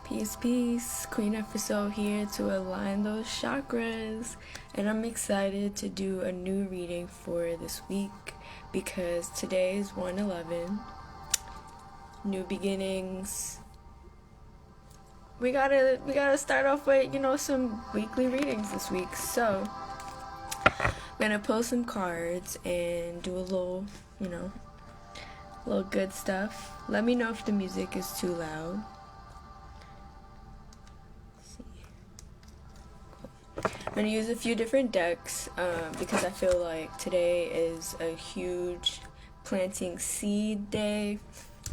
Peace, peace. Queen Episode here to align those chakras. And I'm excited to do a new reading for this week because today is 1/11. New beginnings. We gotta start off with, some weekly readings this week. So I'm gonna pull some cards and do a little, little good stuff. Let me know if the music is too loud. I'm going to use a few different decks because I feel like today is a huge planting seed day.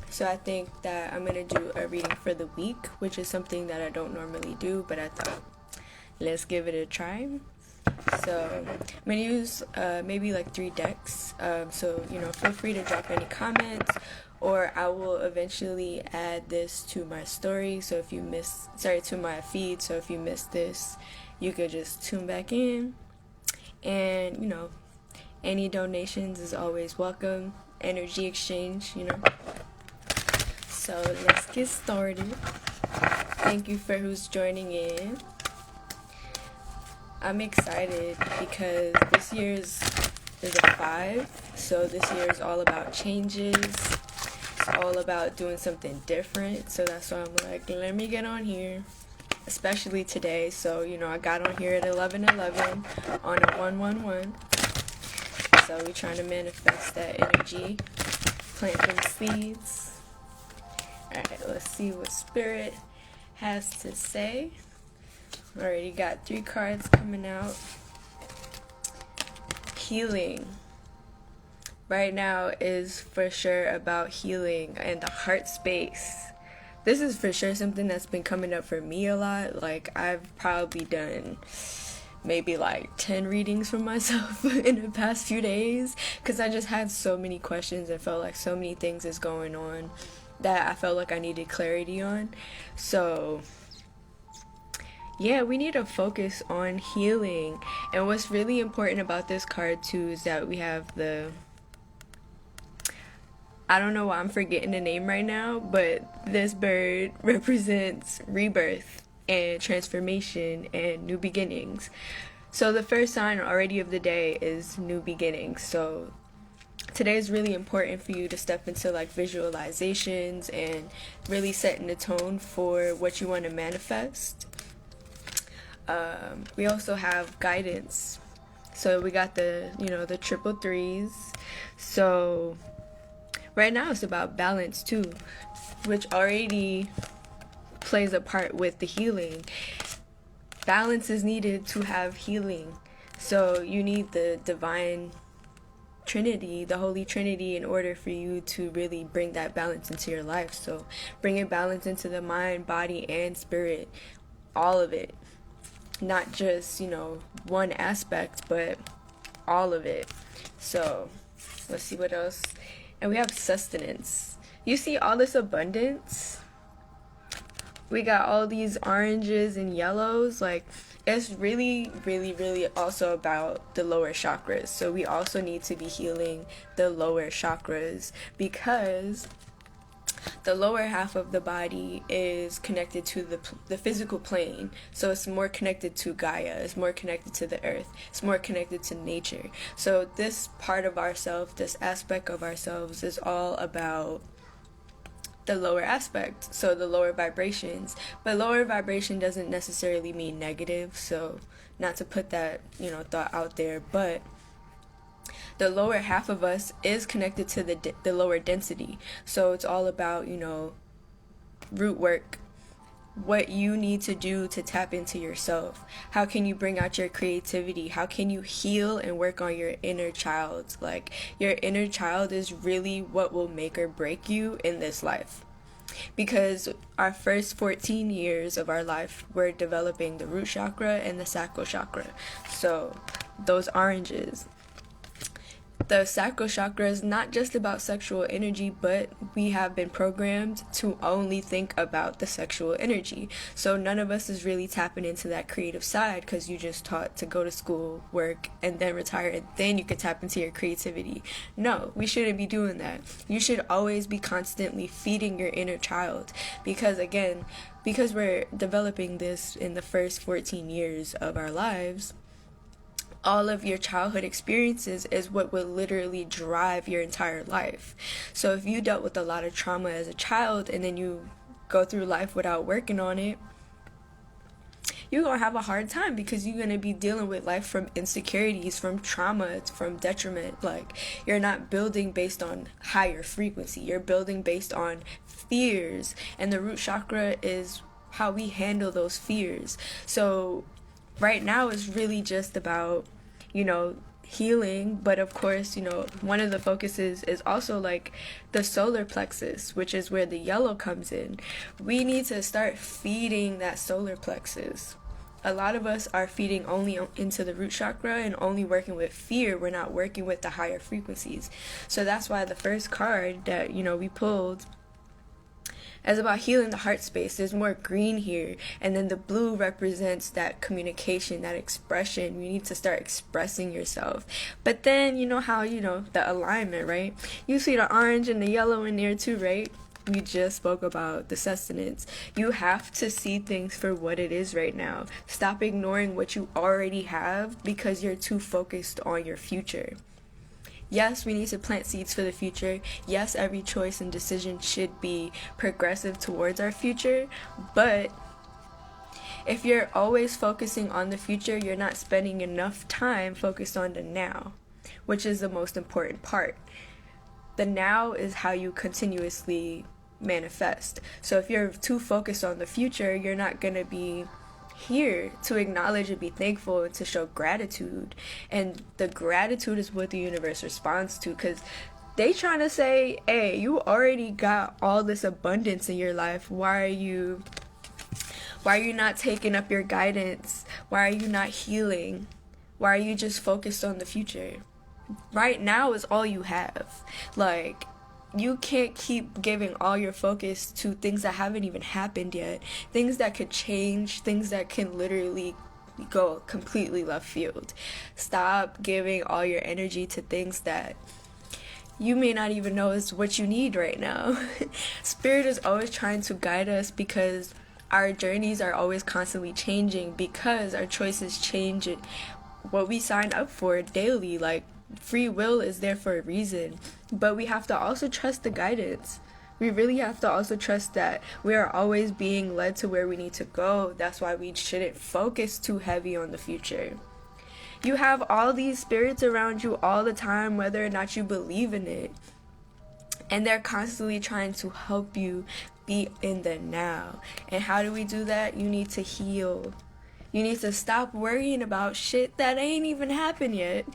So I think that I'm going to do a reading for the week, which is something that I don't normally do, but I thought, let's give it a try. So I'm going to use maybe like 3 decks. So, feel free to drop any comments, or I will eventually add this to my story. So if you to my feed. So if you missed this, you could just tune back in, and any donations is always welcome. Energy exchange, So let's get started. Thank you for who's joining in. I'm excited because this year's is a 5, so this year is all about changes. It's all about doing something different. So that's why I'm like, let me get on here. Especially today, so I got on here at 11:11 on a 111. So we're trying to manifest that energy, plant them seeds. Alright, let's see what Spirit has to say. Already got 3 cards coming out. Healing. Right now is for sure about healing and the heart space. This is for sure something that's been coming up for me a lot. Like, I've probably done maybe like 10 readings for myself in the past few days because I just had so many questions and felt like so many things is going on that I felt like I needed clarity on. So yeah, we need to focus on healing. And what's really important about this card too is that we have I don't know why I'm forgetting the name right now, but this bird represents rebirth and transformation and new beginnings. So the first sign already of the day is new beginnings. So today is really important for you to step into like visualizations and really setting the tone for what you want to manifest. We also have guidance. So we got the triple threes. So right now it's about balance too, which already plays a part with the healing. Balance is needed to have healing. So you need the divine Trinity, the Holy Trinity, in order for you to really bring that balance into your life. So bringing balance into the mind, body, and spirit, all of it. Not just, one aspect, but all of it. So let's see what else. And we have sustenance. You see all this abundance? We got all these oranges and yellows. Like, it's really, really, really also about the lower chakras. So we also need to be healing the lower chakras because the lower half of the body is connected to the physical plane. So it's more connected to Gaia. It's more connected to the earth. It's more connected to nature. So this part of ourselves, this aspect of ourselves is all about the lower aspect. So the lower vibrations. But lower vibration doesn't necessarily mean negative. So not to put that, thought out there. But the lower half of us is connected to the lower density. So it's all about, root work. What you need to do to tap into yourself. How can you bring out your creativity? How can you heal and work on your inner child? Like, your inner child is really what will make or break you in this life. Because our first 14 years of our life, we're developing the root chakra and the sacral chakra. So those oranges, the sacral chakra is not just about sexual energy, but we have been programmed to only think about the sexual energy. So none of us is really tapping into that creative side, because you just taught to go to school, work, and then retire, and then you could tap into your creativity. No, we shouldn't be doing that. You should always be constantly feeding your inner child, because again, because we're developing this in the first 14 years of our lives, all of your childhood experiences is what will literally drive your entire life. So if you dealt with a lot of trauma as a child and then you go through life without working on it, you're going to have a hard time, because you're going to be dealing with life from insecurities, from trauma, from detriment. Like, you're not building based on higher frequency. You're building based on fears. And the root chakra is how we handle those fears. So right now is really just about, healing, but of course, one of the focuses is also like the solar plexus, which is where the yellow comes in. We need to start feeding that solar plexus. A lot of us are feeding only into the root chakra and only working with fear. We're not working with the higher frequencies. So that's why the first card that, we pulled is about healing the heart space. There's more green here, and then the blue represents that communication, that expression. You need to start expressing yourself. But then how the alignment, right? You see the orange and the yellow in there too, right? We just spoke about the sustenance. You have to see things for what it is right now. Stop ignoring what you already have because you're too focused on your future. Yes, we need to plant seeds for the future. Yes, every choice and decision should be progressive towards our future. But if you're always focusing on the future, you're not spending enough time focused on the now, which is the most important part. The now is how you continuously manifest. So if you're too focused on the future, you're not going to be here to acknowledge and be thankful and to show gratitude. And the gratitude is what the universe responds to, because they trying to say, hey, you already got all this abundance in your life. Why are you not taking up your guidance? Why are you not healing? Why are you just focused on the future? Right now is all you have. Like, you can't keep giving all your focus to things that haven't even happened yet. Things that could change, things that can literally go completely left field. Stop giving all your energy to things that you may not even know is what you need right now. Spirit is always trying to guide us, because our journeys are always constantly changing, because our choices change it. What we sign up for daily, like, free will is there for a reason. But we have to also trust the guidance. We really have to also trust that we are always being led to where we need to go. That's why we shouldn't focus too heavy on the future. You have all these spirits around you all the time, whether or not you believe in it. And they're constantly trying to help you be in the now. And how do we do that? You need to heal. You need to stop worrying about shit that ain't even happened yet.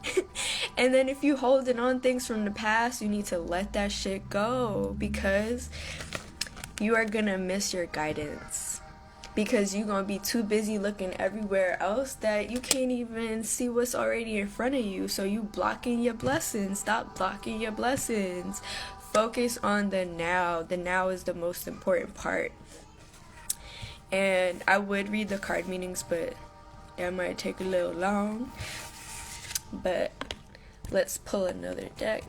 And then if you holding on things from the past, you need to let that shit go, because you are gonna miss your guidance. Because you're gonna be too busy looking everywhere else that you can't even see what's already in front of you. So you blocking your blessings. Stop blocking your blessings. Focus on the now. The now is the most important part. And I would read the card meanings, but that might take a little long. But let's pull another deck.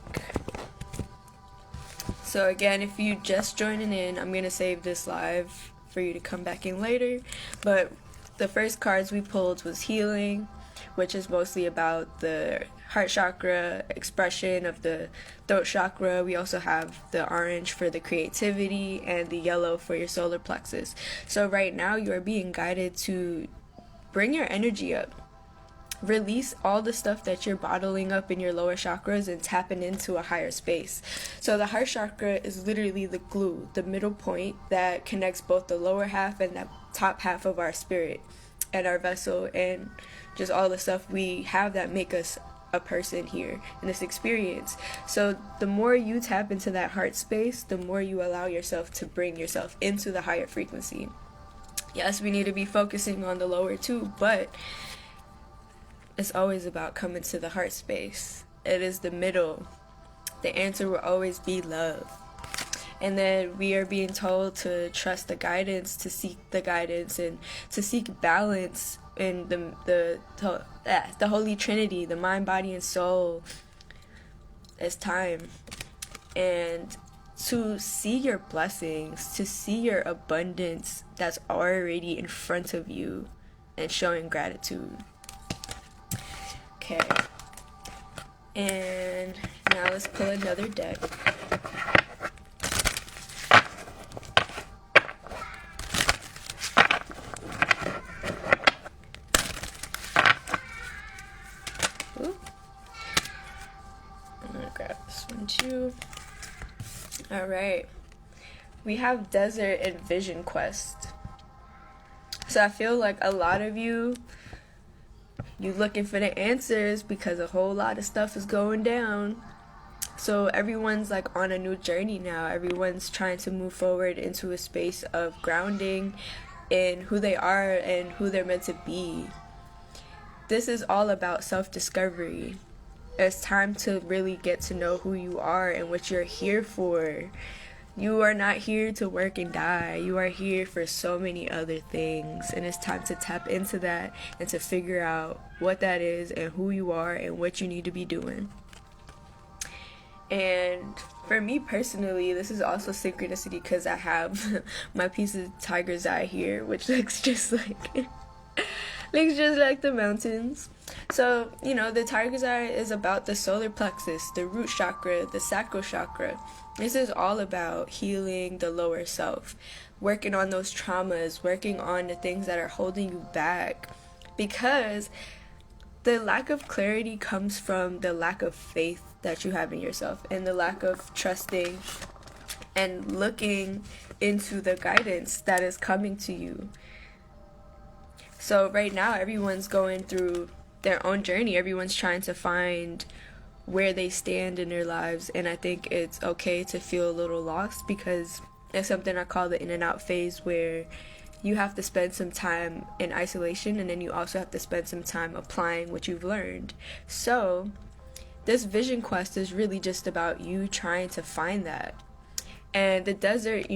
So again, if you just joining in, I'm going to save this live for you to come back in later. But the first cards we pulled was healing, which is mostly about the heart chakra, expression of the throat chakra. We also have the orange for the creativity and the yellow for your solar plexus. So right now you are being guided to bring your energy up. Release all the stuff that you're bottling up in your lower chakras and tapping into a higher space. So the heart chakra is literally the glue, the middle point that connects both the lower half and the top half of our spirit and our vessel, and just all the stuff we have that make us a person here in this experience. So the more you tap into that heart space, the more you allow yourself to bring yourself into the higher frequency. Yes, we need to be focusing on the lower too, but it's always about coming to the heart space. it is the middle. The answer will always be love. And then we are being told to trust the guidance, to seek the guidance, and to seek balance in the Holy Trinity, the mind, body, and soul. It's time. And to see your blessings, to see your abundance that's already in front of you, and showing gratitude. Okay. And now let's pull another deck. Ooh. I'm gonna grab this one too. All right. We have Desert and Vision Quest. So I feel like a lot of you looking for the answers because a whole lot of stuff is going down. So everyone's like on a new journey now. Everyone's trying to move forward into a space of grounding in who they are and who they're meant to be. This is all about self-discovery. It's time to really get to know who you are and what you're here for. You are not here to work and die. You are here for so many other things. And it's time to tap into that and to figure out what that is and who you are and what you need to be doing. And for me personally, this is also synchronicity because I have my piece of tiger's eye here, which looks just like the mountains. So, the tiger's eye is about the solar plexus, the root chakra, the sacral chakra. This is all about healing the lower self, working on those traumas, working on the things that are holding you back. Because the lack of clarity comes from the lack of faith that you have in yourself and the lack of trusting and looking into the guidance that is coming to you. So right now, everyone's going through their own journey. Everyone's trying to find where they stand in their lives, and I think it's okay to feel a little lost because it's something I call the in and out phase, where you have to spend some time in isolation and then you also have to spend some time applying what you've learned. So this vision quest is really just about you trying to find that. And the desert,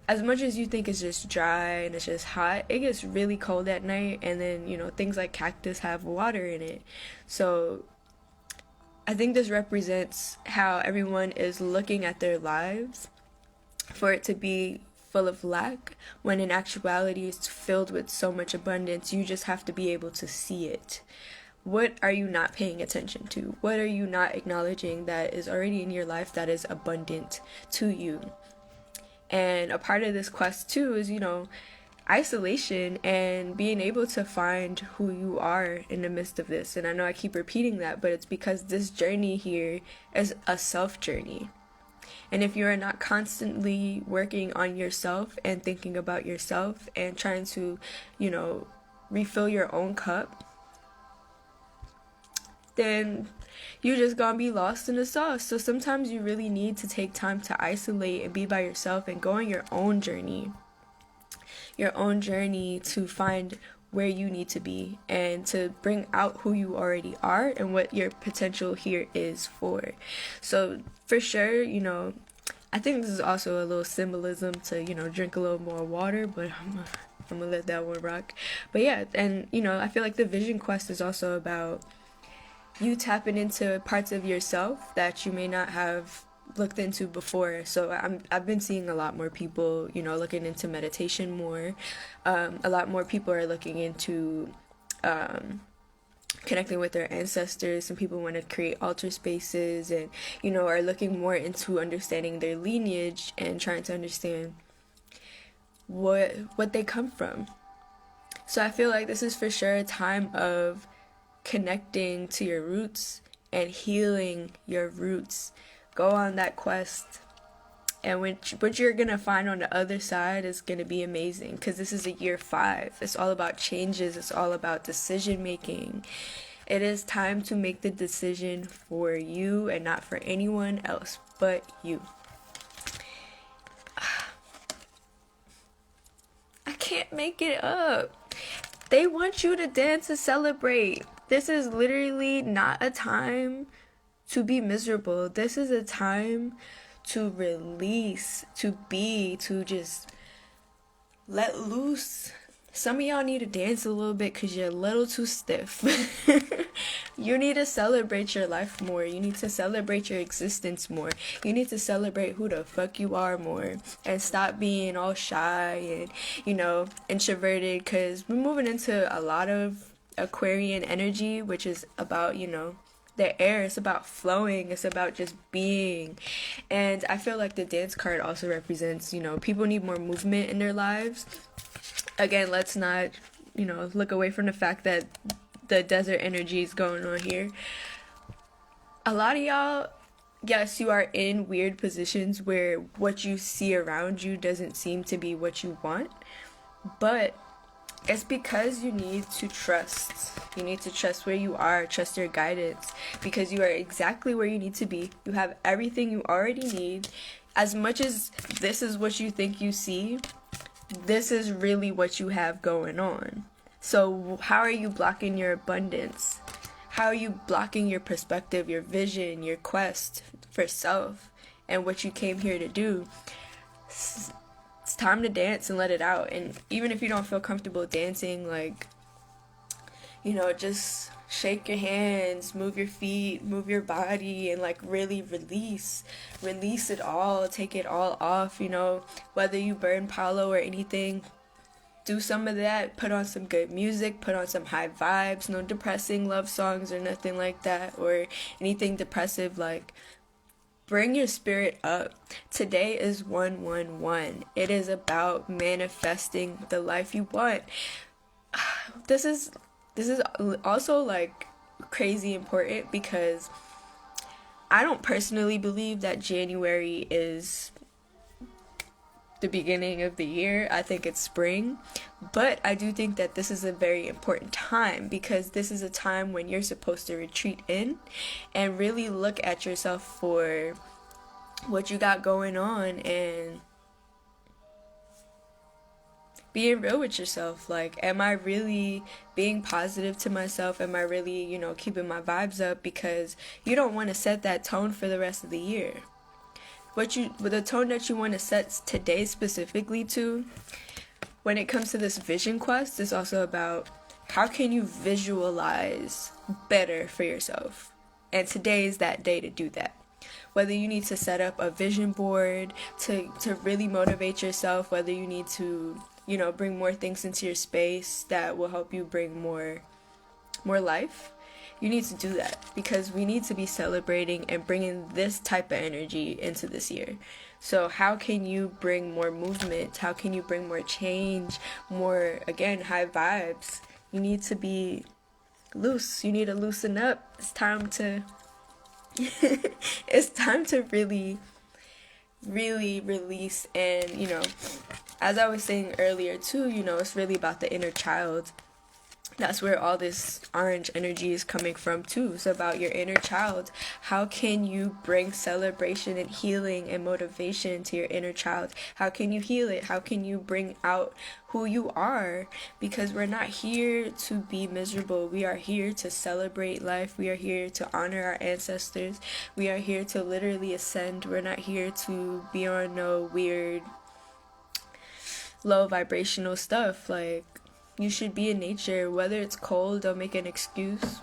as much as you think it's just dry and it's just hot, it gets really cold at night, and then things like cactus have water in it. So I think this represents how everyone is looking at their lives for it to be full of lack, when in actuality it's filled with so much abundance. You just have to be able to see it. What are you not paying attention to? What are you not acknowledging that is already in your life that is abundant to you? And a part of this quest too is, isolation and being able to find who you are in the midst of this. And I know I keep repeating that, but it's because this journey here is a self journey. And if you are not constantly working on yourself and thinking about yourself and trying to, refill your own cup, then you're just gonna be lost in the sauce. So sometimes you really need to take time to isolate and be by yourself and go on your own journey to find where you need to be and to bring out who you already are and what your potential here is for. So for sure, I think this is also a little symbolism to, drink a little more water, but I'm gonna let that one rock. But yeah, and I feel like the vision quest is also about you tapping into parts of yourself that you may not have looked into before. So I've been seeing a lot more people, looking into meditation more. A lot more people are looking into connecting with their ancestors. Some people want to create altar spaces and, are looking more into understanding their lineage and trying to understand what they come from. So I feel like this is for sure a time of connecting to your roots and healing your roots. Go on that quest, and what you're gonna find on the other side is gonna be amazing, because this is a year 5. It's all about changes. It's all about decision making. It is time to make the decision for you and not for anyone else but you. I can't make it up. They want you to dance and celebrate. This is literally not a time to be miserable. This is a time to release, to just let loose. Some of y'all need to dance a little bit because you're a little too stiff. You need to celebrate your life more. You need to celebrate your existence more. You need to celebrate who the fuck you are more. And stop being all shy and, introverted. Because we're moving into a lot of Aquarian energy, which is about, the air. It's about flowing. It's about just being. And I feel like the dance card also represents, people need more movement in their lives. Again, let's not, look away from the fact that the desert energy is going on here. A lot of y'all, yes, you are in weird positions where what you see around you doesn't seem to be what you want, but it's because you need to trust. You need to trust where you are, trust your guidance, because you are exactly where you need to be. You have everything you already need. As much as this is what you think you see, this is really what you have going on. So how are you blocking your abundance? How are you blocking your perspective, your vision, your quest for self and what you came here to do? It's time to dance and let it out. And even if you don't feel comfortable dancing, just shake your hands, move your feet, move your body, and really release it all, take it all off. Whether you burn Paulo or anything, do some of that, put on some good music, put on some high vibes, no depressing love songs or nothing like that, or anything depressive. Bring your spirit up. Today is 111. It is about manifesting the life you want. This is also crazy important because I don't personally believe that January is the beginning of the year. I think it's spring, but I do think that this is a very important time because this is a time when you're supposed to retreat in and really look at yourself for what you got going on and being real with yourself. Am I really being positive to myself? Am I really, keeping my vibes up? Because you don't want to set that tone for the rest of the year. The tone that you want to set today specifically to, when it comes to this vision quest, is also about how can you visualize better for yourself. And today is that day to do that. Whether you need to set up a vision board to really motivate yourself, whether you need to bring more things into your space that will help you bring more life, you need to do that because we need to be celebrating and bringing this type of energy into this year. So how can you bring more movement? How can you bring more change, more, again, high vibes? You need to be loose. You need to loosen up. It's time to really release. And as I was saying earlier too, it's really about the inner child. That's where all this orange energy is coming from too. It's about your inner child. How can you bring celebration and healing and motivation to your inner child? How can you heal it? How can you bring out who you are? Because we're not here to be miserable. We are here to celebrate life. We are here to honor our ancestors. We are here to literally ascend. We're not here to be on no weird low vibrational stuff. You should be in nature. Whether it's cold, don't make an excuse.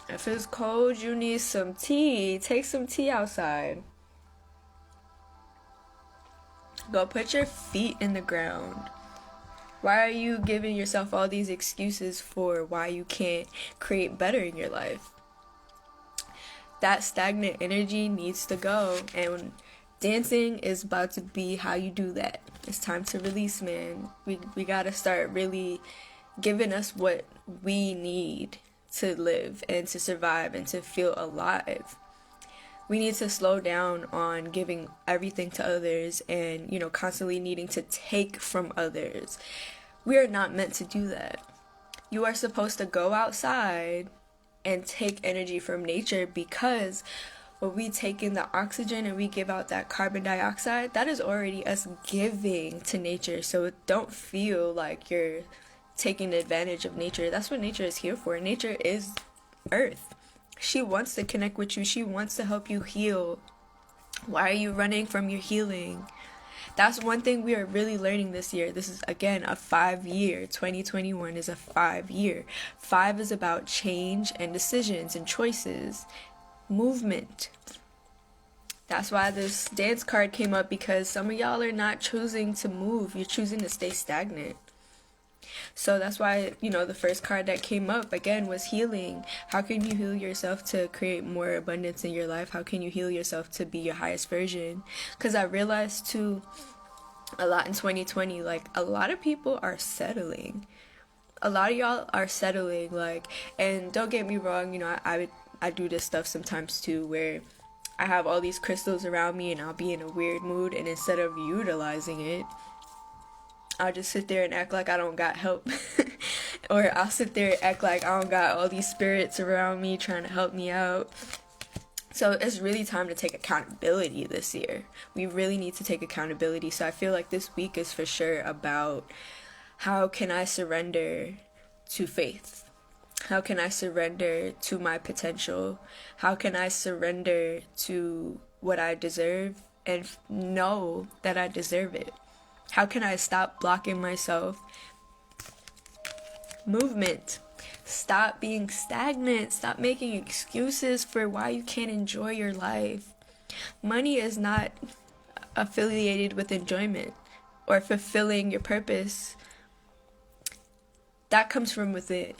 If it's cold, you need some tea. Take some tea outside. Go put your feet in the ground. Why are you giving yourself all these excuses for why you can't create better in your life? That stagnant energy needs to go. And dancing is about to be how you do that. It's time to release, man. We gotta start really giving us what we need to live and to survive and to feel alive. We need to slow down on giving everything to others and, constantly needing to take from others. We are not meant to do that. You are supposed to go outside and take energy from nature, because when we take in the oxygen and we give out that carbon dioxide, that is already us giving to nature. So don't feel like you're taking advantage of nature. That's what nature is here for. Nature is earth. She wants to connect with you. She wants to help you heal. Why are you running from your healing? That's one thing we are really learning this year. This is, again, a 5-year. 2021 is a 5-year. 5 is about change and decisions and choices, movement. That's why this dance card came up, because some of y'all are not choosing to move. You're choosing to stay stagnant. So that's why, the first card that came up, again, was healing. How can you heal yourself to create more abundance in your life? How can you heal yourself to be your highest version? Because I realized, too, a lot in 2020, like, a lot of people are settling. A lot of y'all are settling, like, and don't get me wrong, I do this stuff sometimes, too, where I have all these crystals around me and I'll be in a weird mood, and instead of utilizing it, I'll just sit there and act like I don't got help. Or I'll sit there and act like I don't got all these spirits around me trying to help me out. So it's really time to take accountability this year. We really need to take accountability. So I feel like this week is for sure about, how can I surrender to faith? How can I surrender to my potential? How can I surrender to what I deserve and know that I deserve it? How can I stop blocking myself? Movement. Stop being stagnant. Stop making excuses for why you can't enjoy your life. Money is not affiliated with enjoyment or fulfilling your purpose. That comes from within.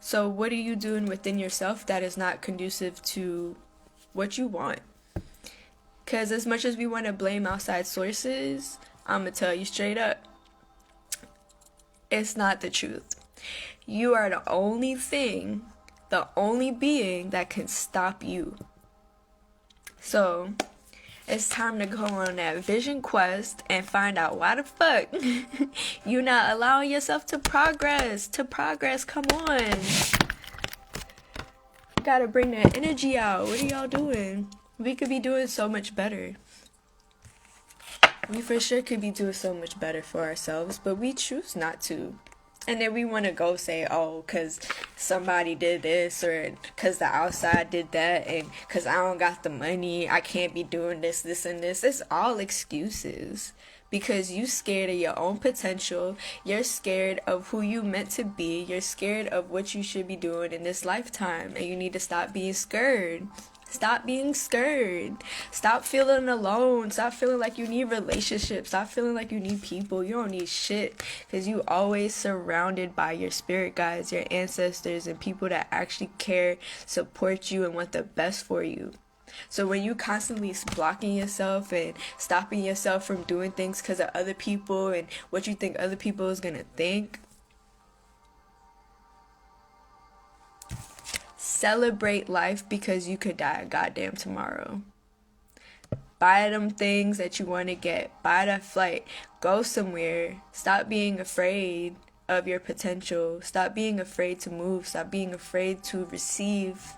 So what are you doing within yourself that is not conducive to what you want? Because as much as we want to blame outside sources, I'm going to tell you straight up, it's not the truth. You are the only thing, the only being that can stop you. So it's time to go on that vision quest and find out why the fuck you not allowing yourself to progress. Come on. You gotta bring that energy out. What are y'all doing? We could be doing so much better. We for sure could be doing so much better for ourselves, but we choose not to. And then we want to go say, oh, because somebody did this, or because the outside did that, and because I don't got the money, I can't be doing this, and this. It's all excuses. Because you scared of your own potential. You're scared of who you meant to be. You're scared of what you should be doing in this lifetime. And you need to stop being scared. Stop being scared. Stop feeling alone. Stop feeling like you need relationships. Stop feeling like you need people. You don't need shit, because you always surrounded by your spirit guides, your ancestors, and people that actually care, support you, and want the best for you. So when you constantly blocking yourself and stopping yourself from doing things because of other people and what you think other people is gonna think, celebrate life, because you could die goddamn tomorrow. Buy them things that you want to get. Buy that flight. Go somewhere. Stop being afraid of your potential. Stop being afraid to move. Stop being afraid to receive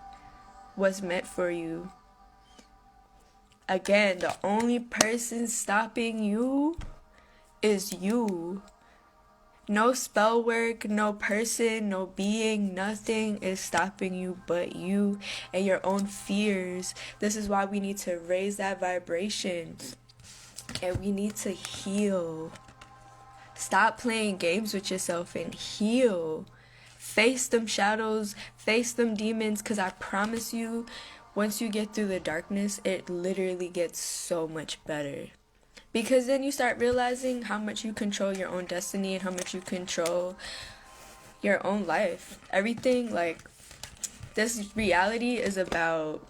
what's meant for you. Again, the only person stopping you is you. No spell work, no person, no being, nothing is stopping you but you and your own fears. This is why we need to raise that vibration. And we need to heal. Stop playing games with yourself and heal. Face them shadows, face them demons, because I promise you, once you get through the darkness, it literally gets so much better. Because then you start realizing how much you control your own destiny and how much you control your own life. Everything, like, this reality is about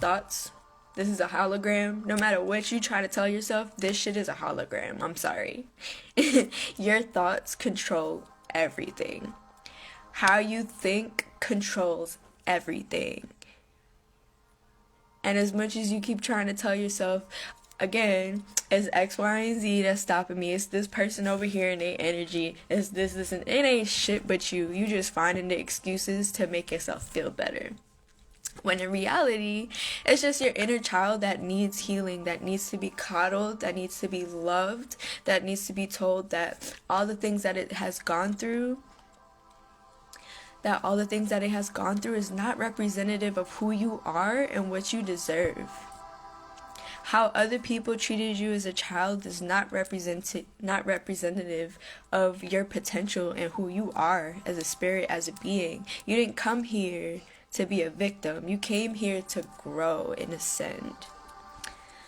thoughts. This is a hologram. No matter what you try to tell yourself, this shit is a hologram. I'm sorry. Your thoughts control everything. How you think controls everything. And as much as you keep trying to tell yourself, again, it's X, Y, and Z that's stopping me. It's this person over here and their energy. It's this, and it ain't shit but you. You just finding the excuses to make yourself feel better. When in reality, it's just your inner child that needs healing, that needs to be coddled, that needs to be loved, that needs to be told that all the things that it has gone through, that all the things that it has gone through is not representative of who you are and what you deserve. How other people treated you as a child is not representative of your potential and who you are as a spirit, as a being. You didn't come here to be a victim. You came here to grow and ascend.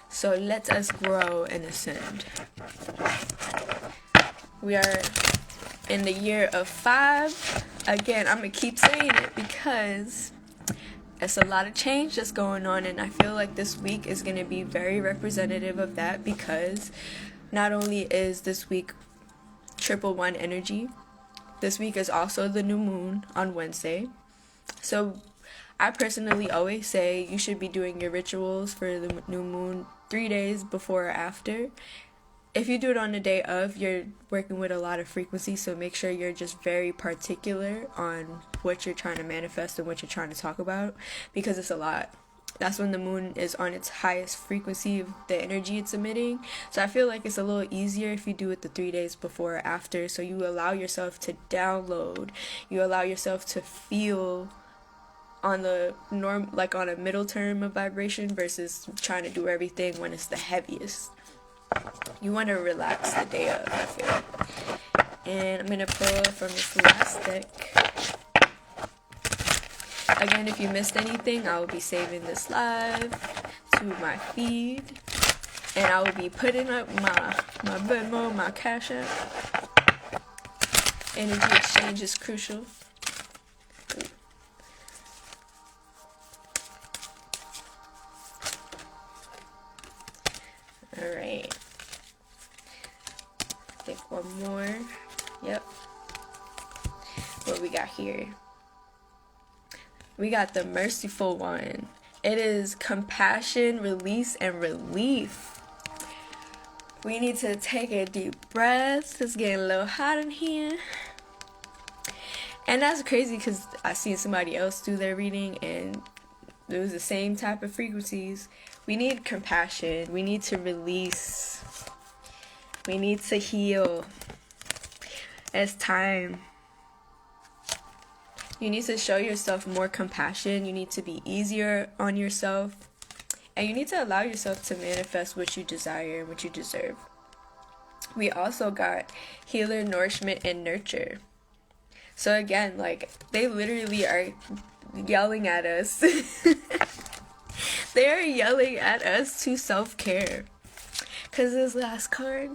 So let us grow and ascend. We are in the year of 5. Again, I'm going to keep saying it because it's a lot of change that's going on, and I feel like this week is going to be very representative of that, because not only is this week 111 energy, this week is also the new moon on Wednesday. So I personally always say you should be doing your rituals for the new moon 3 days before or after. If you do it on the day of, you're working with a lot of frequency, so make sure you're just very particular on what you're trying to manifest and what you're trying to talk about, because it's a lot. That's when the moon is on its highest frequency of the energy it's emitting. So I feel like it's a little easier if you do it the 3 days before or after, so you allow yourself to download, you allow yourself to feel on the norm, like on a middle term of vibration, versus trying to do everything when it's the heaviest. You want to relax the day of, I feel. And I'm going to pull from this last deck. Again, if you missed anything, I will be saving this live to my feed. And I will be putting up my Venmo, my Cash App. Energy exchange is crucial. Alright. Take one more. Yep. What we got here? We got the Merciful One. It is compassion, release, and relief. We need to take a deep breath. It's getting a little hot in here. And that's crazy because I seen somebody else do their reading and it was the same type of frequencies. We need compassion. We need to release. We need to heal. It's time. You need to show yourself more compassion. You need to be easier on yourself. And you need to allow yourself to manifest what you desire and what you deserve. We also got healer, nourishment, and nurture. So again, like, they literally are yelling at us. They are yelling at us to self-care. Because this last card,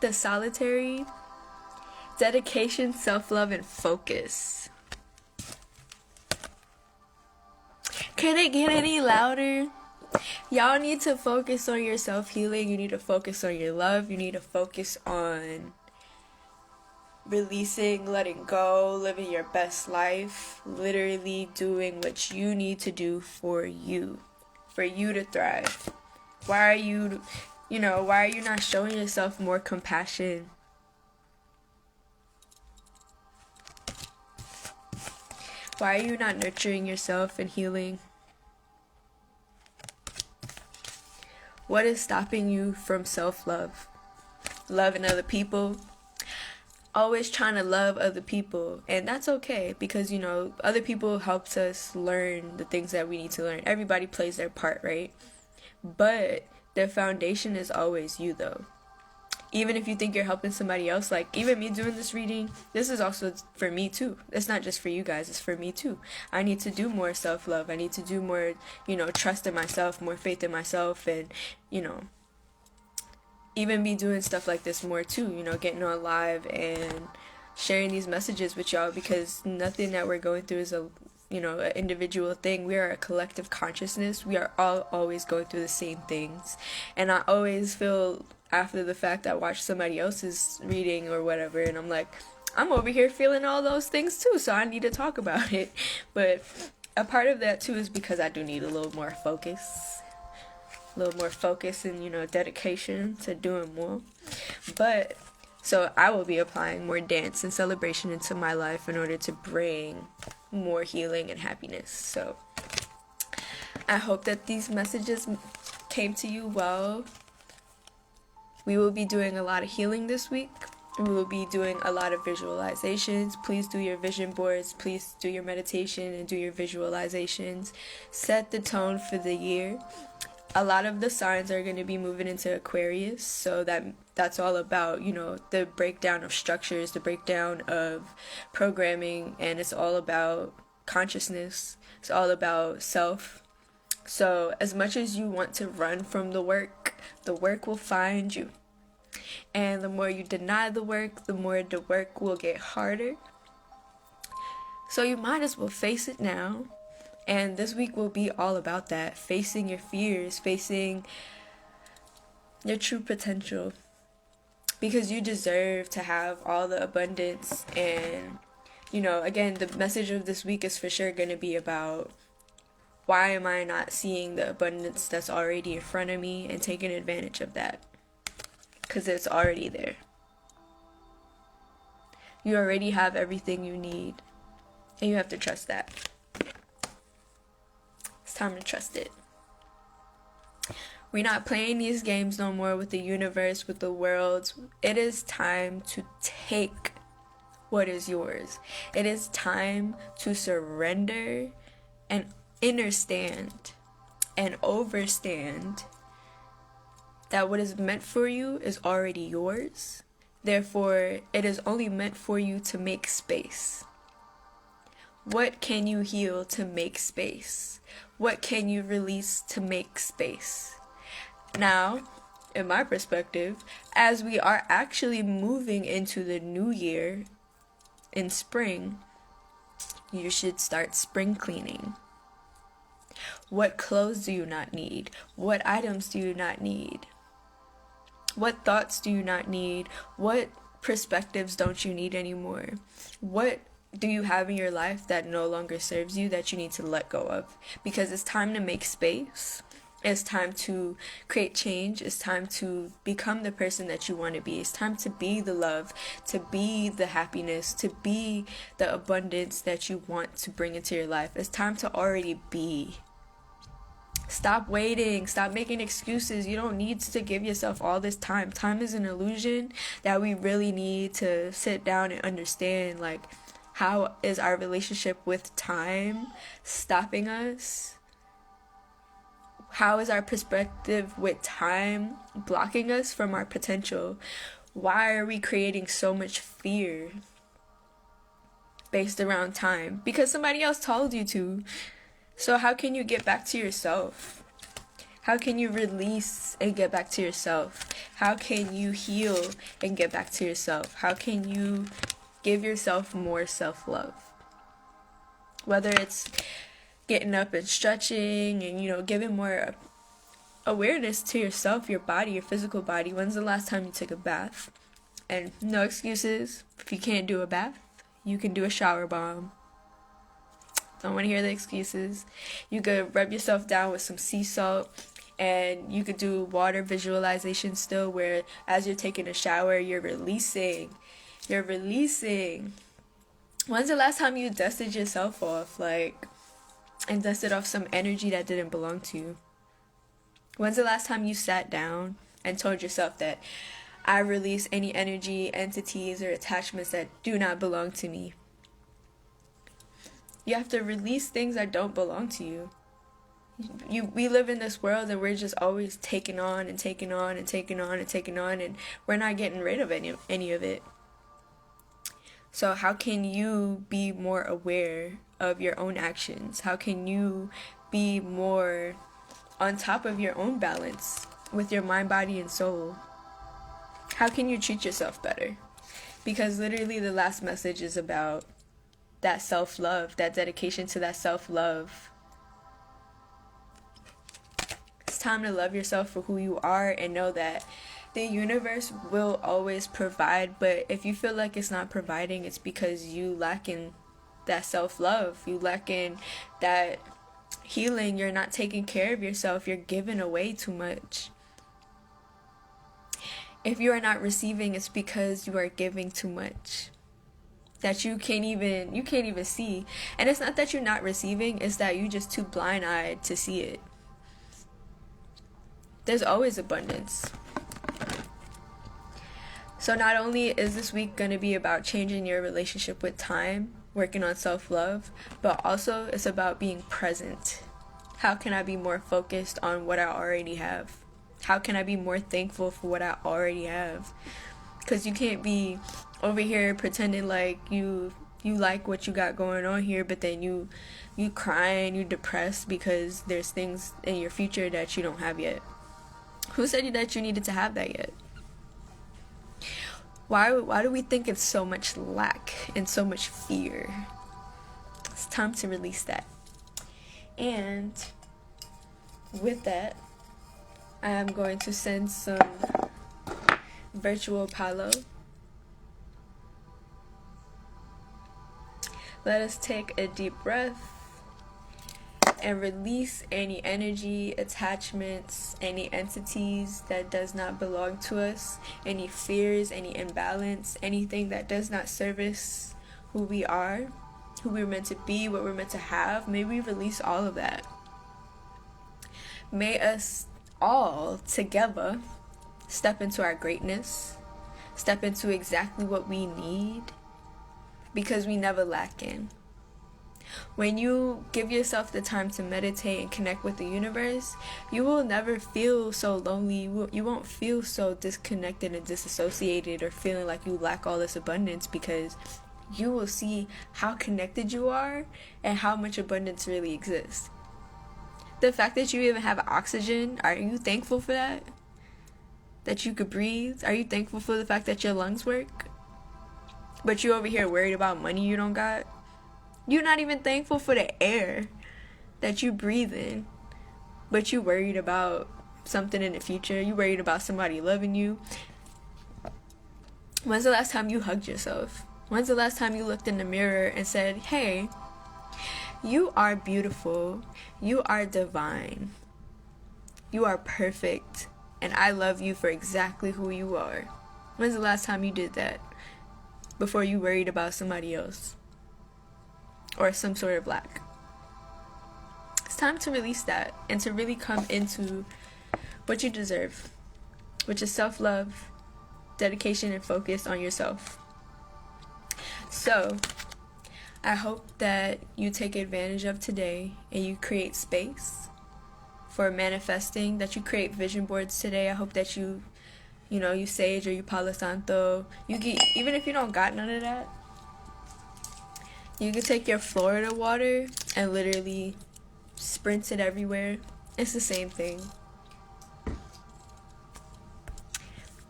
the Solitary, dedication, self-love, and focus. Can it get any louder? Y'all need to focus on your self-healing. You need to focus on your love. You need to focus on releasing, letting go, living your best life, literally doing what you need to do for you to thrive. Why are you not showing yourself more compassion? Why are you not nurturing yourself and healing? What is stopping you from self-love? Loving other people? Always trying to love other people, and that's okay, because other people helps us learn the things that we need to learn. Everybody plays their part, right? But the foundation is always you, though. Even if you think you're helping somebody else, like even me doing this reading, this is also for me too. It's not just for you guys, it's for me too. I need to do more self-love. I need to do more, trust in myself, more faith in myself, and even be doing stuff like this more too, getting on live and sharing these messages with y'all, because nothing that we're going through is an individual thing. We are a collective consciousness. We are all always going through the same things. And I always feel after the fact I watch somebody else's reading or whatever, and I'm like, I'm over here feeling all those things too, so I need to talk about it. But a part of that too is because I do need a little more focus. And dedication to doing more. But so I will be applying more dance and celebration into my life in order to bring more healing and happiness. So I hope that these messages came to you well. We will be doing a lot of healing this week We will be doing a lot of visualizations. Please do your vision boards. Please do your meditation and do your visualizations. Set the tone for the year. A lot of the signs are going to be moving into Aquarius, so that's all about, the breakdown of structures, the breakdown of programming, and it's all about consciousness. It's all about self. So as much as you want to run from the work will find you. And the more you deny the work, the more the work will get harder. So you might as well face it now. And this week will be all about that. Facing your fears, facing your true potential. Because you deserve to have all the abundance. And, again, the message of this week is for sure going to be about, why am I not seeing the abundance that's already in front of me and taking advantage of that? Because it's already there. You already have everything you need. And you have to trust that. It's time to trust it. We're not playing these games no more with the universe, with the world. It is time to take what is yours. It is time to surrender and understand and overstand that what is meant for you is already yours. Therefore, it is only meant for you to make space. What can you heal to make space? What can you release to make space? Now, in my perspective, as we are actually moving into the new year in spring, you should start spring cleaning. What clothes do you not need? What items do you not need? What thoughts do you not need? What perspectives don't you need anymore? What do you have in your life that no longer serves you that you need to let go of? Because it's time to make space. It's time to create change. It's time to become the person that you want to be. It's time to be the love, to be the happiness, to be the abundance that you want to bring into your life. It's time to already be. Stop waiting. Stop making excuses. You don't need to give yourself all this time. Time is an illusion that we really need to sit down and understand. Like, how is our relationship with time stopping us? How is our perspective with time blocking us from our potential? Why are we creating so much fear based around time? Because somebody else told you to. So how can you get back to yourself? How can you release and get back to yourself? How can you heal and get back to yourself? How can you give yourself more self-love? Whether it's getting up and stretching and, giving more awareness to yourself, your body, your physical body. When's the last time you took a bath? And no excuses. If you can't do a bath, you can do a shower bomb. Don't want to hear the excuses. You could rub yourself down with some sea salt, and you could do water visualization still, where as you're taking a shower, you're releasing. When's the last time you dusted yourself off, and dusted off some energy that didn't belong to you? When's the last time you sat down and told yourself that I release any energy, entities, or attachments that do not belong to me? You have to release things that don't belong to you. We live in this world and we're just always taking on and taking on and taking on and taking on, and we're not getting rid of any of it. So how can you be more aware of your own actions? How can you be more on top of your own balance with your mind, body, and soul? How can you treat yourself better? Because literally the last message is about that self-love, that dedication to that self-love. It's time to love yourself for who you are and know that the universe will always provide. But if you feel like it's not providing, it's because you lack in that self-love. You lack in that healing. You're not taking care of yourself. You're giving away too much. If you are not receiving, it's because you are giving too much that you can't even see. And it's not that you're not receiving, it's that you're just too blind-eyed to see it. There's always abundance. So not only is this week going to be about changing your relationship with time, working on self-love, but also it's about being present. How can I be more focused on what I already have? How can I be more thankful for what I already have? Because you can't be over here pretending like you like what you got going on here, but then you crying, you depressed because there's things in your future that you don't have yet. Who said that you needed to have that yet? Why do we think it's so much lack and so much fear? It's time to release that. And with that, I am going to send some virtual Palo. Let us take a deep breath and release any energy, attachments, any entities that does not belong to us, any fears, any imbalance, anything that does not service who we are, who we're meant to be, what we're meant to have. May we release all of that. May us all together step into our greatness, step into exactly what we need, because we never lack in. When you give yourself the time to meditate and connect with the universe, you will never feel so lonely. You won't feel so disconnected and disassociated or feeling like you lack all this abundance, because you will see how connected you are and how much abundance really exists. The fact that you even have oxygen, are you thankful for that? That you could breathe? Are you thankful for the fact that your lungs work? But you over here worried about money you don't got? You're not even thankful for the air that you breathe in, but you worried about something in the future. You worried about somebody loving you. When's the last time you hugged yourself? When's the last time you looked in the mirror and said, hey, you are beautiful, you are divine, you are perfect, and I love you for exactly who you are? When's the last time you did that before you worried about somebody else or some sort of lack? It's time to release that and to really come into what you deserve, which is self-love, dedication, and focus on yourself. So I hope that you take advantage of today and you create space for manifesting, that you create vision boards today. I hope that you sage or you Palo Santo. Even if you don't got none of that, you can take your Florida water and literally sprint it everywhere. It's the same thing.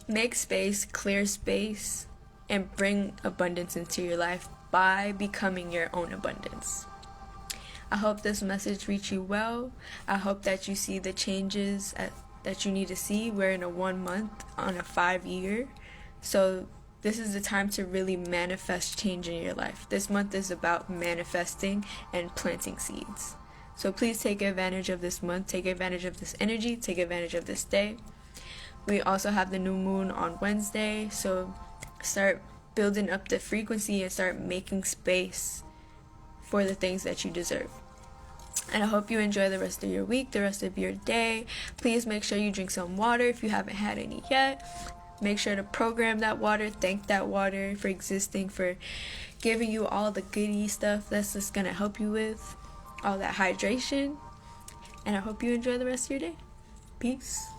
Make space, clear space, and bring abundance into your life by becoming your own abundance. I hope this message reached you well. I hope that you see the changes that you need to see. We're in a 1 month on a 5-year. So this is the time to really manifest change in your life. This month is about manifesting and planting seeds. So please take advantage of this month. Take advantage of this energy. Take advantage of this day. We also have the new moon on Wednesday. So start building up the frequency and start making space for the things that you deserve. And I hope you enjoy the rest of your week, the rest of your day. Please make sure you drink some water if you haven't had any yet. Make sure to program that water. Thank that water for existing, for giving you all the goody stuff that's just going to help you with all that hydration. And I hope you enjoy the rest of your day. Peace.